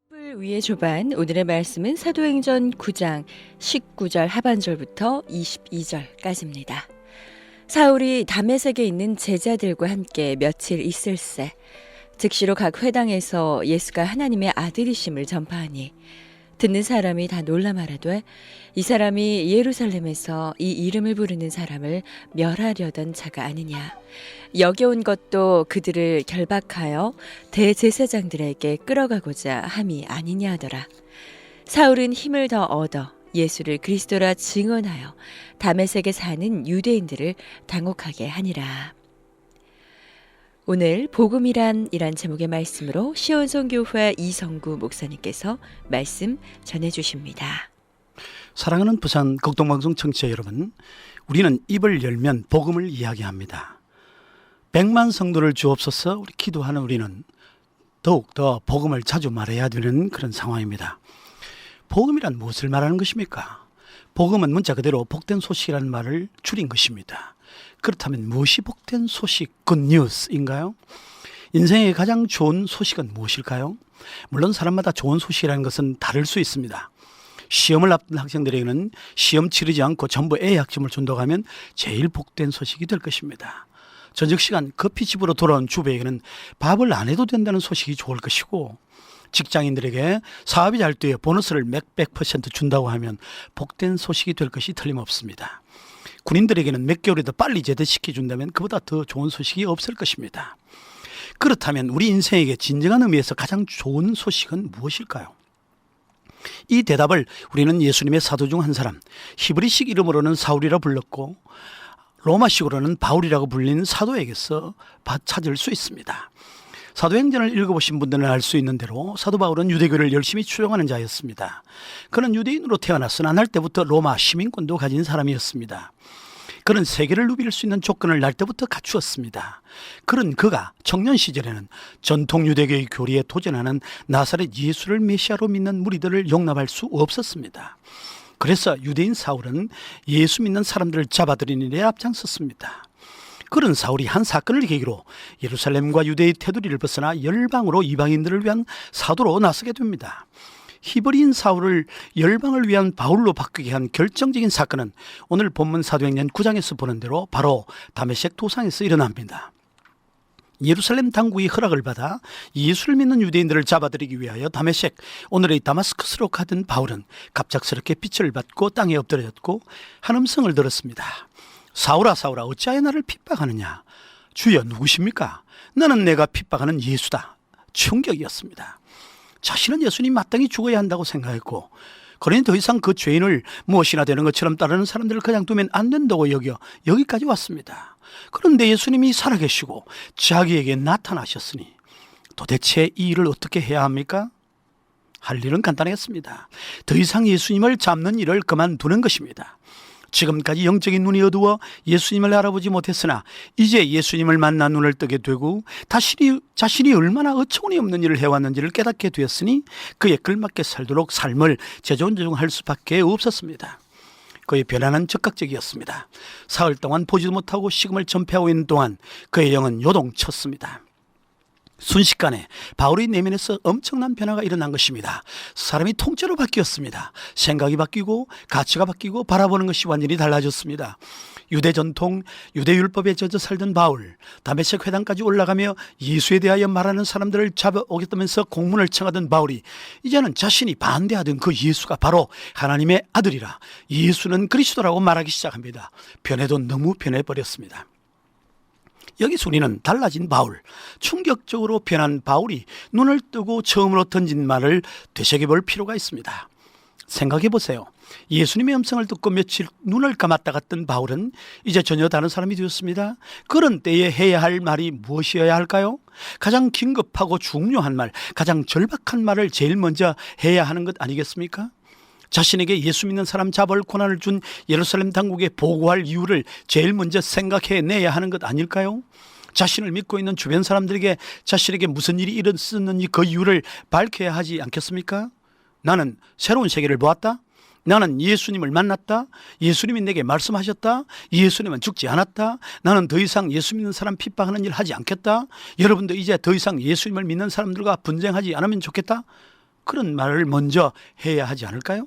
촛불 위의 조반, 오늘의 말씀은 사도행전 9장 19절 하반절부터 22절까지입니다. 사울이 다메섹에 있는 제자들과 함께 며칠 있을새 즉시로 각 회당에서 예수가 하나님의 아들이심을 전파하니 듣는 사람이 다 놀라 말하되 이 사람이 예루살렘에서 이 이름을 부르는 사람을 멸하려던 자가 아니냐. 여겨온 것도 그들을 결박하여 대제사장들에게 끌어가고자 함이 아니냐 하더라. 사울은 힘을 더 얻어 예수를 그리스도라 증언하여 다메섹에 사는 유대인들을 당혹하게 하니라. 오늘 복음이란 제목의 말씀으로 시온성교회 이성구 목사님께서 말씀 전해주십니다. 사랑하는 부산 극동방송 청취자 여러분, 우리는 입을 열면 복음을 이야기합니다. 100만 성도를 주옵소서 우리 기도하는 우리는 더욱더 복음을 자주 말해야 되는 그런 상황입니다. 복음이란 무엇을 말하는 것입니까? 복음은 문자 그대로 복된 소식이라는 말을 줄인 것입니다. 그렇다면 무엇이 복된 소식, 굿뉴스인가요? 인생의 가장 좋은 소식은 무엇일까요? 물론 사람마다 좋은 소식이라는 것은 다를 수 있습니다. 시험을 앞둔 학생들에게는 시험 치르지 않고 전부 A 학점을 준다고 하면 제일 복된 소식이 될 것입니다. 저녁 시간 급히 집으로 돌아온 주부에게는 밥을 안 해도 된다는 소식이 좋을 것이고, 직장인들에게 사업이 잘 되어 보너스를 몇백 % 준다고 하면 복된 소식이 될 것이 틀림없습니다. 군인들에게는 몇 개월이더 빨리 제대시켜준다면 그보다 더 좋은 소식이 없을 것입니다. 그렇다면 우리 인생에게 진정한 의미에서 가장 좋은 소식은 무엇일까요? 이 대답을 우리는 예수님의 사도 중 한 사람, 히브리식 이름으로는 사울이라 불렀고 로마식으로는 바울이라고 불리는 사도에게서 찾을 수 있습니다. 사도행전을 읽어보신 분들은 알 수 있는 대로 사도 바울은 유대교를 열심히 추종하는 자였습니다. 그는 유대인으로 태어났으나 날 때부터 로마 시민권도 가진 사람이었습니다. 그는 세계를 누빌 수 있는 조건을 날 때부터 갖추었습니다. 그가 청년 시절에는 전통 유대교의 교리에 도전하는 나사렛 예수를 메시아로 믿는 무리들을 용납할 수 없었습니다. 그래서 유대인 사울은 예수 믿는 사람들을 잡아들이는 일에 앞장섰습니다. 그런 사울이 한 사건을 계기로 예루살렘과 유대의 테두리를 벗어나 열방으로 이방인들을 위한 사도로 나서게 됩니다. 히브리인 사울을 열방을 위한 바울로 바꾸게 한 결정적인 사건은 오늘 본문 사도행전 9장에서 보는 대로 바로 다메섹 도상에서 일어납니다. 예루살렘 당국이 허락을 받아 예수를 믿는 유대인들을 잡아들이기 위하여 다메섹, 오늘의 다마스커스로 가던 바울은 갑작스럽게 빛을 받고 땅에 엎드려졌고 한 음성을 들었습니다. 사울아 사울아 어찌하여 나를 핍박하느냐? 주여 누구십니까? 나는 내가 핍박하는 예수다. 충격이었습니다. 자신은 예수님 마땅히 죽어야 한다고 생각했고, 그러니 더 이상 그 죄인을 무엇이나 되는 것처럼 따르는 사람들을 그냥 두면 안 된다고 여겨 여기까지 왔습니다. 그런데 예수님이 살아계시고 자기에게 나타나셨으니 도대체 이 일을 어떻게 해야 합니까? 할 일은 간단했습니다. 더 이상 예수님을 잡는 일을 그만두는 것입니다. 지금까지 영적인 눈이 어두워 예수님을 알아보지 못했으나 이제 예수님을 만나 눈을 뜨게 되고 자신이 얼마나 어처구니 없는 일을 해왔는지를 깨닫게 되었으니 그에 걸맞게 살도록 삶을 재조정할 수밖에 없었습니다. 그의 변화는 즉각적이었습니다. 사흘 동안 보지도 못하고 식음을 전폐하고 있는 동안 그의 영은 요동쳤습니다. 순식간에 바울의 내면에서 엄청난 변화가 일어난 것입니다. 사람이 통째로 바뀌었습니다. 생각이 바뀌고 가치가 바뀌고 바라보는 것이 완전히 달라졌습니다. 유대 전통, 유대 율법에 젖어 살던 바울, 다메섹 회당까지 올라가며 예수에 대하여 말하는 사람들을 잡아오겠다면서 공문을 청하던 바울이 이제는 자신이 반대하던 그 예수가 바로 하나님의 아들이라, 예수는 그리스도라고 말하기 시작합니다. 변해도 너무 변해버렸습니다. 여기서 우리는 달라진 바울, 충격적으로 변한 바울이 눈을 뜨고 처음으로 던진 말을 되새겨볼 필요가 있습니다. 생각해 보세요. 예수님의 음성을 듣고 며칠 눈을 감았다 갔던 바울은 이제 전혀 다른 사람이 되었습니다. 그런 때에 해야 할 말이 무엇이어야 할까요? 가장 긴급하고 중요한 말, 가장 절박한 말을 제일 먼저 해야 하는 것 아니겠습니까? 자신에게 예수 믿는 사람 잡을 권한을 준 예루살렘 당국에 보고할 이유를 제일 먼저 생각해내야 하는 것 아닐까요? 자신을 믿고 있는 주변 사람들에게 자신에게 무슨 일이 일어났는지 그 이유를 밝혀야 하지 않겠습니까? 나는 새로운 세계를 보았다. 나는 예수님을 만났다. 예수님이 내게 말씀하셨다. 예수님은 죽지 않았다. 나는 더 이상 예수 믿는 사람 핍박하는 일 하지 않겠다. 여러분도 이제 더 이상 예수님을 믿는 사람들과 분쟁하지 않으면 좋겠다. 그런 말을 먼저 해야 하지 않을까요?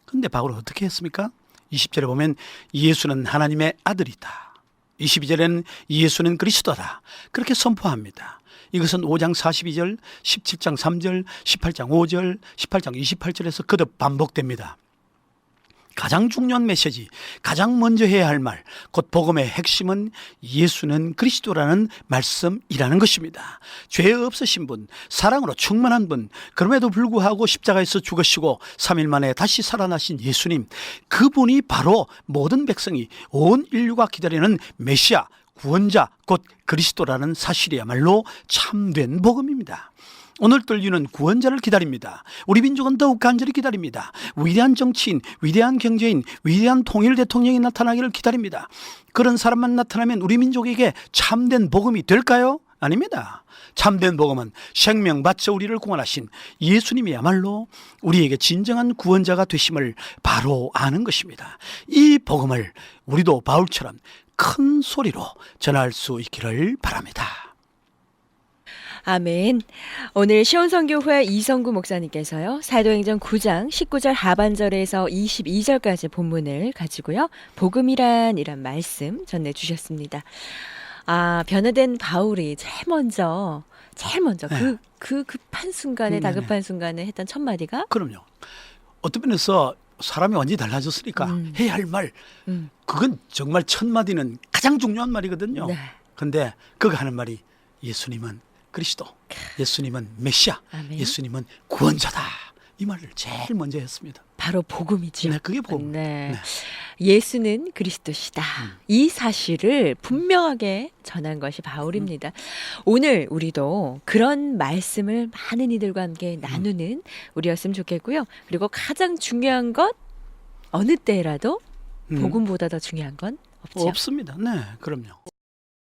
근데 바울은 어떻게 했습니까? 20절에 보면 예수는 하나님의 아들이다. 22절에는 예수는 그리스도다. 그렇게 선포합니다. 이것은 5장 42절, 17장 3절, 18장 5절, 18장 28절에서 거듭 반복됩니다. 가장 중요한 메시지, 가장 먼저 해야 할 말, 곧 복음의 핵심은 예수는 그리스도라는 말씀이라는 것입니다. 죄 없으신 분, 사랑으로 충만한 분, 그럼에도 불구하고 십자가에서 죽으시고 3일 만에 다시 살아나신 예수님, 그분이 바로 모든 백성이, 온 인류가 기다리는 메시아, 구원자, 곧 그리스도라는 사실이야말로 참된 복음입니다. 오늘 떨리는 구원자를 기다립니다. 우리 민족은 더욱 간절히 기다립니다. 위대한 정치인, 위대한 경제인, 위대한 통일 대통령이 나타나기를 기다립니다. 그런 사람만 나타나면 우리 민족에게 참된 복음이 될까요? 아닙니다. 참된 복음은 생명 바쳐 우리를 구원하신 예수님이야말로 우리에게 진정한 구원자가 되심을 바로 아는 것입니다. 이 복음을 우리도 바울처럼 큰 소리로 전할 수 있기를 바랍니다. 아멘. 오늘 시온선교회 이성구 목사님께서요. 사도행전 9장 19절 하반절에서 22절까지 본문을 가지고요. 복음이란 이란 말씀 전해주셨습니다. 변화된 바울이 제일 먼저 네. 그 급한 순간에 다급한 순간에 했던 첫 마디가 그럼요. 어떤 면에서 사람이 완전히 달라졌으니까 해야 할 말, 그건 정말 첫 마디는 가장 중요한 말이거든요. 네. 근데 그가 하는 말이 예수님은 그리스도, 예수님은 메시아, 아멘. 예수님은 구원자다. 이 말을 제일 먼저 했습니다. 바로 복음이죠. 네, 그게 복음. 네. 네. 예수는 그리스도시다. 이 사실을 분명하게 전한 것이 바울입니다. 오늘 우리도 그런 말씀을 많은 이들과 함께 나누는 우리였으면 좋겠고요. 그리고 가장 중요한 것 어느 때라도 복음보다 더 중요한 건 없죠. 없습니다. 네, 그럼요.